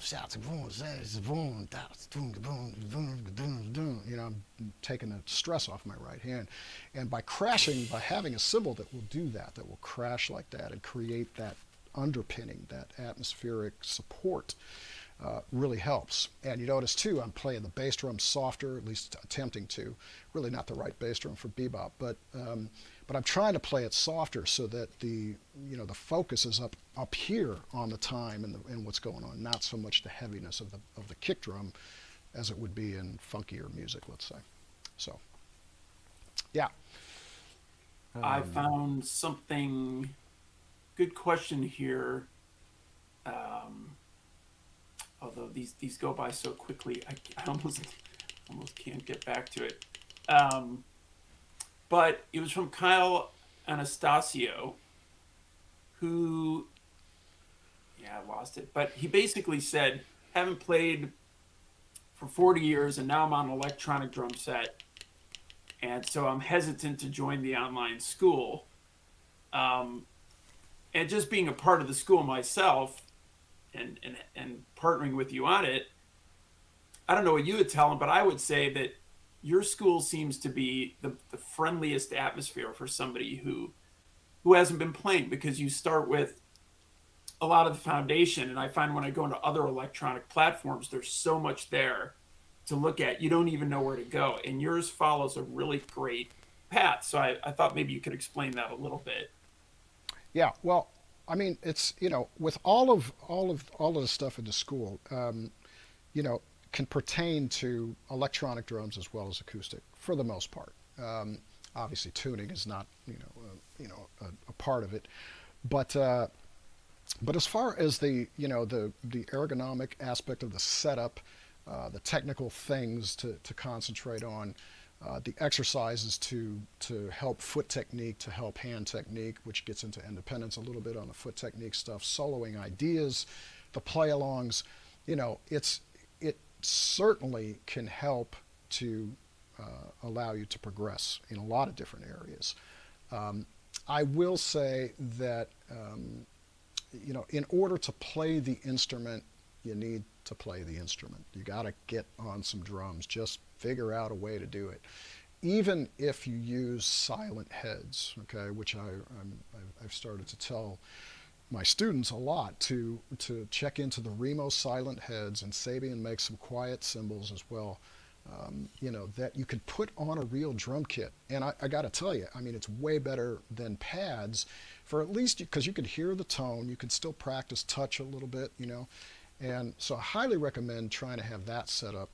taking the stress off my right hand, and by crashing, by having a cymbal that will do that, that will crash like that and create that underpinning, that atmospheric support, really helps. And you notice too, I'm playing the bass drum softer, at least attempting to. Really not the right bass drum for bebop, but I'm trying to play it softer so that the focus is up here on the time and what's going on, not so much the heaviness of the kick drum as it would be in funkier music, let's say. So, yeah. I found something. Good question here. Um, Although these go by so quickly, I almost can't get back to it. Um, but it was from Kyle Anastasio, who, yeah, I lost it. But he basically said, haven't played for 40 years, and now I'm on an electronic drum set, and so I'm hesitant to join the online school. Um, and just being a part of the school myself, and partnering with you on it, I don't know what you would tell him, but I would say that your school seems to be the friendliest atmosphere for somebody who hasn't been playing, because you start with a lot of the foundation. And I find when I go into other electronic platforms, there's so much there to look at. You don't even know where to go. And yours follows a really great path. So I thought maybe you could explain that a little bit. Yeah, well, I mean, it's with all of the stuff in the school, you know, can pertain to electronic drums as well as acoustic for the most part. Obviously, tuning is not a part of it, but as far as the ergonomic aspect of the setup, the technical things to concentrate on, the exercises to help foot technique, to help hand technique, which gets into independence a little bit on the foot technique stuff, soloing ideas, the play-alongs, it certainly can help to allow you to progress in a lot of different areas. I will say that in order to play the instrument, you need to play the instrument. You got to get on some drums. Just figure out a way to do it. Even if you use silent heads, okay, which I've started to tell my students a lot to check into the Remo silent heads, and Sabian makes some quiet cymbals as well. That you could put on a real drum kit. And I got to tell you, I mean, it's way better than pads, for at least because you could hear the tone, you could still practice touch a little bit, And so I highly recommend trying to have that set up,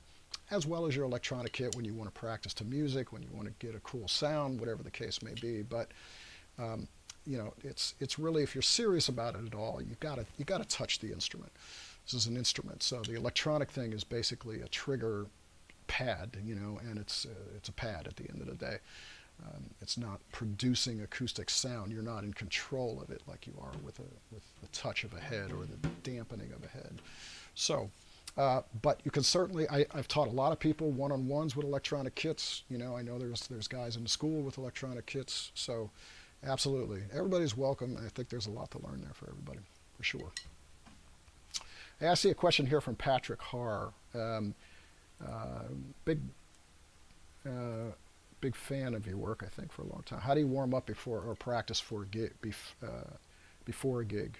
as well as your electronic kit when you want to practice to music, when you want to get a cool sound, whatever the case may be. But it's really, if you're serious about it at all, you gotta touch the instrument. This is an instrument, so the electronic thing is basically a trigger pad, and it's a pad at the end of the day. It's not producing acoustic sound. You're not in control of it like you are with the touch of a head or the dampening of a head. So, but you can certainly. I've taught a lot of people one-on-ones with electronic kits. I know there's guys in the school with electronic kits. So, absolutely, everybody's welcome. I think there's a lot to learn there for everybody, for sure. Hey, I see a question here from Patrick Haar. Big. Big fan of your work, I think, for a long time. How do you warm up before or practice for a gig, before a gig?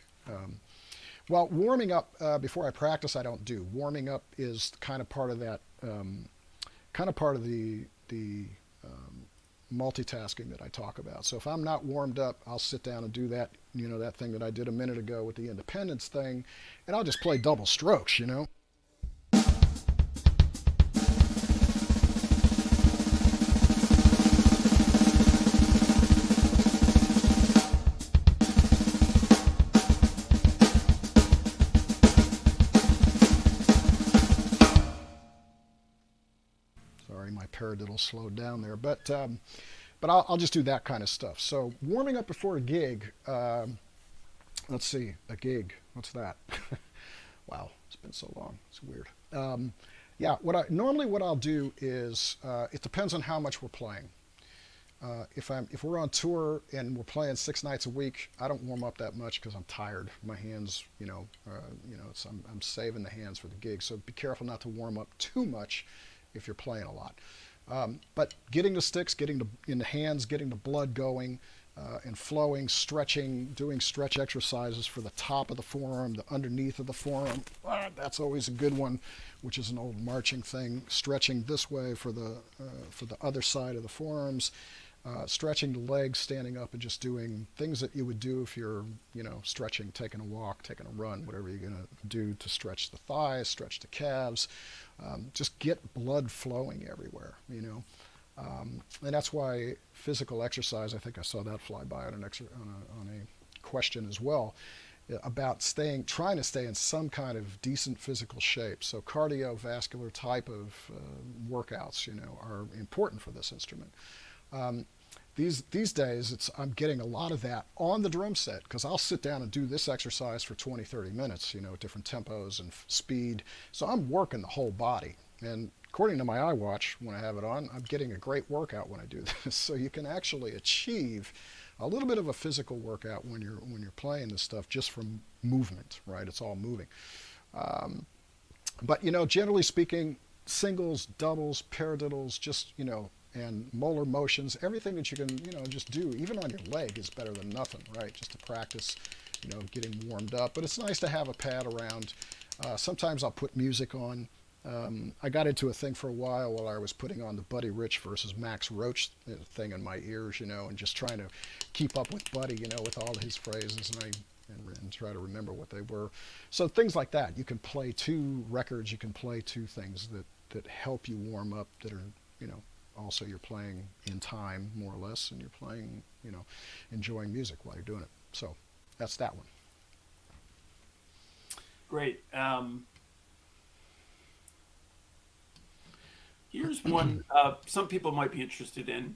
Well, warming up before I practice, I don't do. Warming up is kind of part of that, kind of part of the multitasking that I talk about. So if I'm not warmed up, I'll sit down and do that, that thing that I did a minute ago with the independence thing, and I'll just play double strokes. Sorry, my paradiddle slowed down there, but I'll just do that kind of stuff. So warming up before a gig. Let's see, a gig. What's that? Wow, it's been so long. It's weird. Yeah, what I'll do is it depends on how much we're playing. If we're on tour and we're playing 6 nights a week, I don't warm up that much because I'm tired. My hands, I'm saving the hands for the gig. So be careful not to warm up too much if you're playing a lot. But getting the sticks, getting in the hands, getting the blood going, and flowing, stretching, doing stretch exercises for the top of the forearm, the underneath of the forearm. That's always a good one, which is an old marching thing. Stretching this way for the other side of the forearms. Stretching the legs, standing up, and just doing things that you would do if you're, stretching, taking a walk, taking a run, whatever you're going to do to stretch the thighs, stretch the calves. Just get blood flowing everywhere. And that's why physical exercise, I think I saw that fly by on a question as well, about trying to stay in some kind of decent physical shape. So cardiovascular type of workouts, are important for this instrument. These days, I'm getting a lot of that on the drum set because I'll sit down and do this exercise for 20, 30 minutes, different tempos and speed. So I'm working the whole body. And according to my iWatch, when I have it on, I'm getting a great workout when I do this. So you can actually achieve a little bit of a physical workout when you're playing this stuff just from movement, right? It's all moving. But generally speaking, singles, doubles, paradiddles, just and molar motions, everything that you can just do, even on your leg, is better than nothing, right? Just to practice, getting warmed up. But it's nice to have a pad around. Sometimes I'll put music on. I got into a thing for a while I was putting on the Buddy Rich versus Max Roach thing in my ears, and just trying to keep up with Buddy, with all his phrases, and try to remember what they were. So things like that. You can play two records, you can play two things that help you warm up, that are, also you're playing in time, more or less, and you're playing, enjoying music while you're doing it. So that's that one. Great. Here's one some people might be interested in.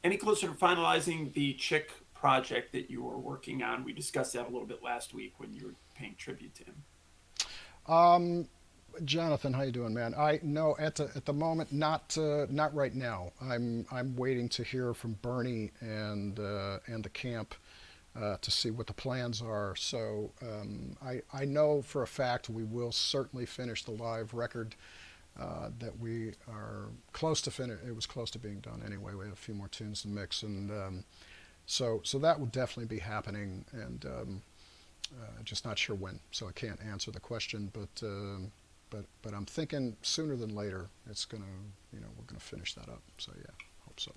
Any closer to finalizing the Chick project that you were working on? We discussed that a little bit last week when you were paying tribute to him. Jonathan, how you doing, man? I no at the moment, not right now. I'm waiting to hear from Bernie and the camp to see what the plans are. So I know for a fact we will certainly finish the live record. That we are close to finish. It was close to being done anyway. We have a few more tunes to mix, and so that will definitely be happening. And just not sure when, so I can't answer the question. But I'm thinking sooner than later. It's gonna, we're gonna finish that up. So yeah, hope so.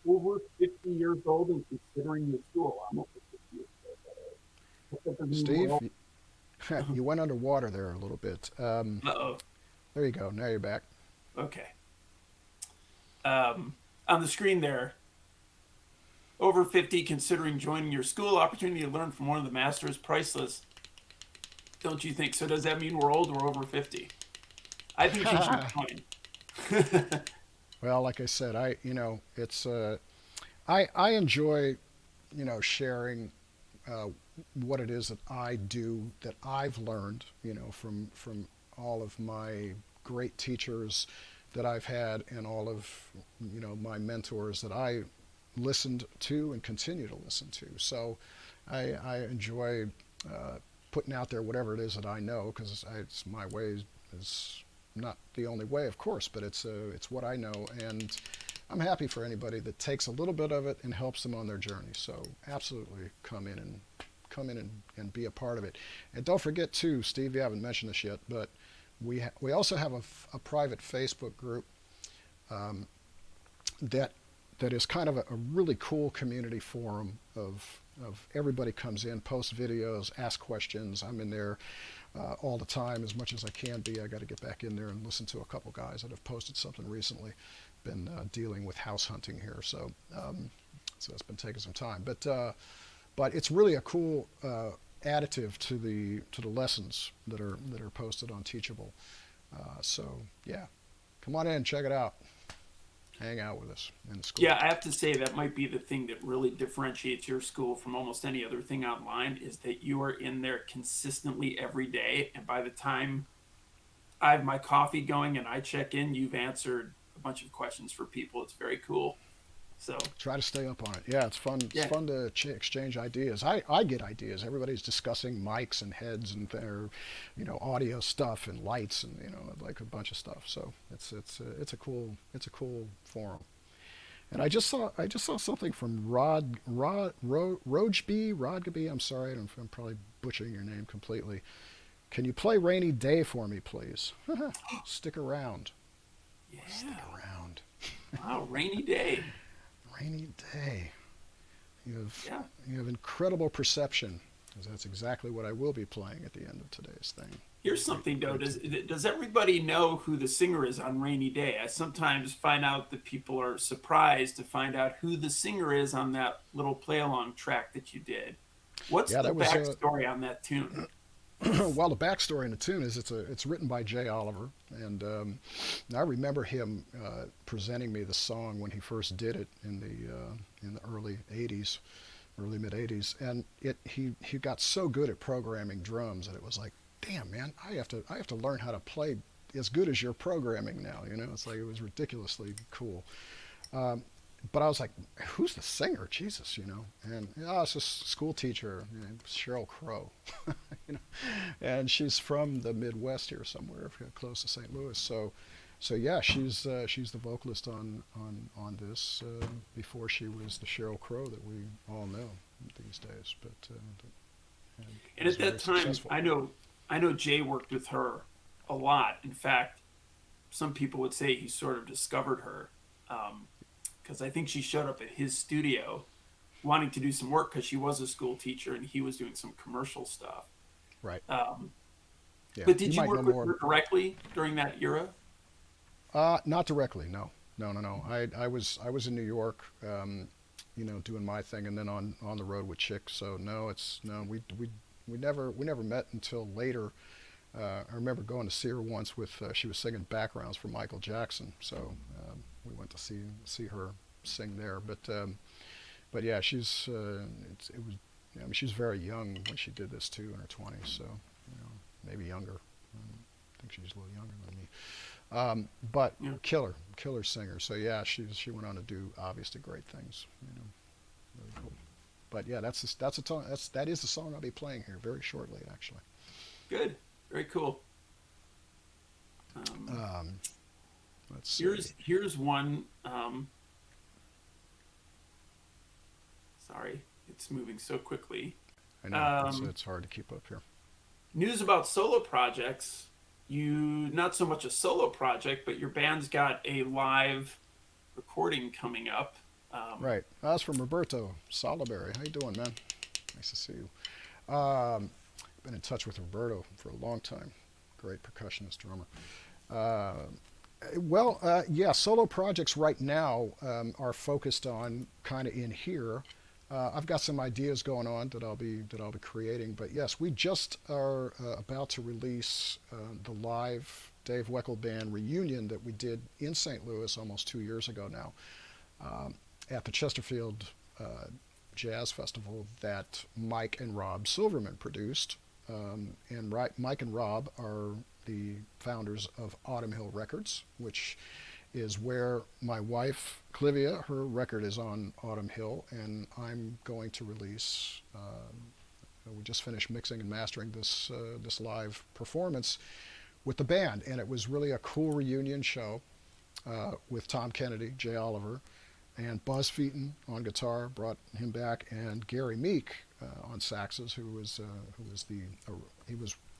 Over 50 years old and considering the school. I'm over 50 years Steve, old. you went underwater there a little bit. Uh-oh. There you go. Now you're back. Okay. On the screen there, over 50, considering joining your school, opportunity to learn from one of the masters, priceless. Don't you think? So does that mean we're old or over 50? I think you should join. Well, like I said, it's I enjoy, sharing what it is that I do, that I've learned, from all of my great teachers that I've had, and all of my mentors that I listened to and continue to listen to. So I enjoy putting out there whatever it is that I know, because it's my way. Is not the only way, of course, but it's what I know, and I'm happy for anybody that takes a little bit of it and helps them on their journey. So absolutely come in and be a part of it. And don't forget too, Steve, you haven't mentioned this yet, but we also have a private Facebook group that is kind of a really cool community forum of everybody comes in, posts videos, asks questions. I'm in there all the time as much as I can be. I got to get back in there and listen to a couple guys that have posted something recently. Been dealing with house hunting here, so it's been taking some time. But it's really a cool additive to the lessons that are posted on Teachable. So yeah, come on in, check it out. Hang out with us in the school. Yeah, I have to say that might be the thing that really differentiates your school from almost any other thing online, is that you are in there consistently every day. And by the time I have my coffee going and I check in, you've answered a bunch of questions for people. It's very cool. So Try to stay up on it. Yeah, it's fun. It's yeah, fun to exchange ideas. I get ideas. Everybody's discussing mics and heads and their, audio stuff and lights and like a bunch of stuff. So it's a cool forum. And I just saw something from Rojby. I'm sorry, I'm probably butchering your name completely. Can you play Rainy Day for me, please? Stick around. Stick yeah. around. Wow, rainy day. Rainy Day. You have Yeah. you have incredible perception, 'cause that's exactly what I will be playing at the end of today's thing. Here's Great, something though. great Does everybody know who the singer is on Rainy Day? I sometimes find out that people are surprised to find out who the singer is on that little play along track that you did. What's Yeah, the that was backstory on that tune? well, the backstory in the tune is it's written by Jay Oliver, and I remember him presenting me the song when he first did it in the early '80s, early mid '80s, and he got so good at programming drums that it was like, damn man, I have to learn how to play as good as you're programming now. It's like it was ridiculously cool. Um, but I was like, who's the singer? Jesus, and it's a school teacher, Cheryl Crow, you know, and she's from the Midwest here somewhere, close to St. Louis. So yeah, she's the vocalist on this before she was the Cheryl Crow that we all know these days. But and And was at very that time, successful. I know Jay worked with her a lot. In fact, some people would say he sort of discovered her, because I think she showed up at his studio wanting to do some work because she was a school teacher and he was doing some commercial stuff. Right. Um, Yeah. but You did you might know work with more. her directly during that era? Not directly, no, no, no, no. I was in New York, doing my thing, and then on the road with Chick. So no, it's no, we never met until later. I remember going to see her once with she was singing backgrounds for Michael Jackson, so we went to see her sing there. But yeah, it was. I mean, she was very young when she did this too, in her 20s, so maybe younger. I think she's a little younger than me. But Yeah. killer singer. So yeah, she went on to do obviously great things. Really cool. But yeah, that is the song I'll be playing here very shortly, actually. Good. Very cool. Um, Um, let's see. here's one. Sorry, it's moving so quickly. I know it's Um, it's hard to keep up here. News about solo projects. You not so much a solo project, but your band's got a live recording coming up. Um, Right. That's from Roberto Salaberry. How you doing, man? Nice to see you. Been in touch with Roberto for a long time. Great percussionist drummer. Uh, yeah, solo projects right now are focused on kind of in here. I've got some ideas going on that I'll be creating, but yes, we just are about to release the live Dave Weckl band reunion that we did in St. Louis almost 2 years ago now, um, at the Chesterfield Jazz Festival that Mike and Rob Silverman produced. And right, Mike and Rob are the founders of Autumn Hill Records, which is where my wife, Clivia, her record is on Autumn Hill, and I'm going to release. We just finished mixing and mastering this live performance with the band, and it was really a cool reunion show with Tom Kennedy, Jay Oliver, and Buzz Featon on guitar, brought him back, and Gary Meek on saxes, he was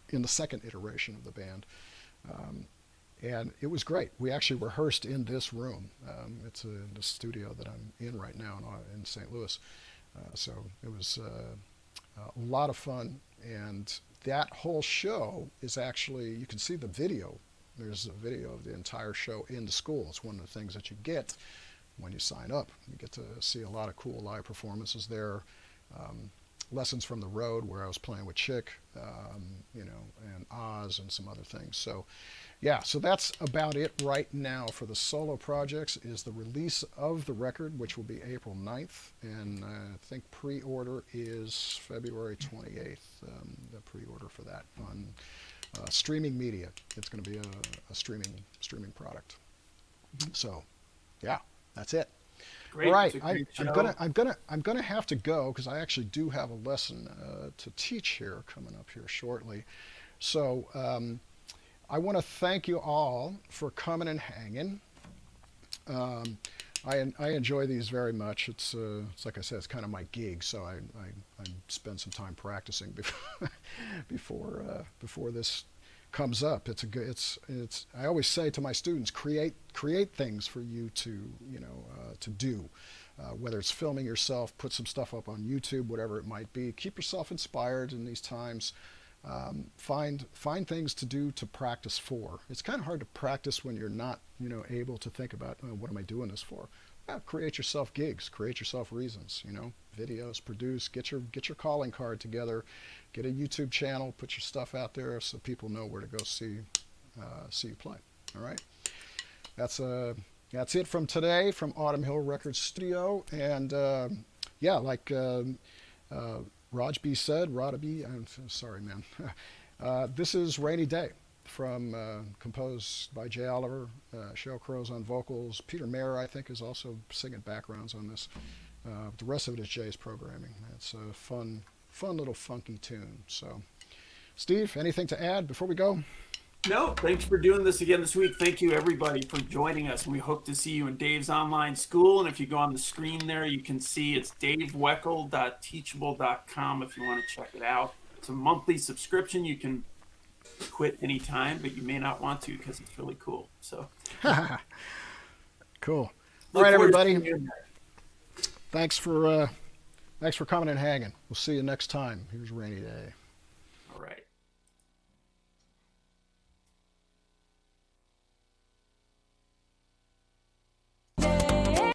in the second iteration of the band. Um, and it was great. We actually rehearsed in this room. It's the studio that I'm in right now in St. Louis. So it was a lot of fun. And that whole show is actually, you can see the video. There's a video of the entire show in the school. It's one of the things that you get when you sign up. You get to see a lot of cool live performances there. Lessons from the Road, where I was playing with Chick, and Oz and some other things. So yeah, so that's about it right now for the solo projects, is the release of the record, which will be April 9th, and I think pre-order is February 28th, the pre-order for that on streaming media. It's going to be a streaming product. So, yeah, that's it. All Great. It's right, a great I'm show. gonna have to go because I actually do have a lesson to teach here coming up here shortly. So I want to thank you all for coming and hanging. Um, I enjoy these very much. It's like I said, it's kind of my gig, so I spend some time practicing before before this comes up. It's a good. It's. I always say to my students, create things for you to to do. Whether it's filming yourself, put some stuff up on YouTube, whatever it might be. Keep yourself inspired in these times. Find things to do to practice for. It's kind of hard to practice when you're not able to think about, oh, what am I doing this for. Create yourself gigs, create yourself reasons, videos, produce, get your calling card together, get a YouTube channel, put your stuff out there so people know where to go see you play. All right, that's that's it from today from Autumn Hill Records Studio. And yeah, like uh, Raj B said, Rada B, I'm sorry, man. This is Rainy Day from composed by Jay Oliver, Shell Crows on vocals. Peter Mayer, I think, is also singing backgrounds on this. The rest of it is Jay's programming. It's a fun little funky tune. So, Steve, anything to add before we go? No, thanks for doing this again this week. Thank you, everybody, for joining us. We hope to see you in Dave's online school. And if you go on the screen there, you can see it's daveweckl.teachable.com if you want to check it out. It's a monthly subscription. You can quit anytime, but you may not want to because it's really cool. So, Cool. All look right, forward to everybody. seeing you in there. Thanks for coming and hanging. We'll see you next time. Here's Rainy Day. All right. You feel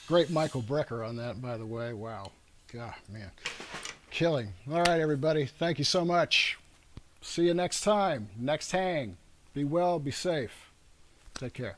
Great Michael Brecker on that, by the way. Wow. God, man. Killing. All right, everybody. Thank you so much. See you next time. Next hang. Be well, be safe. Take care.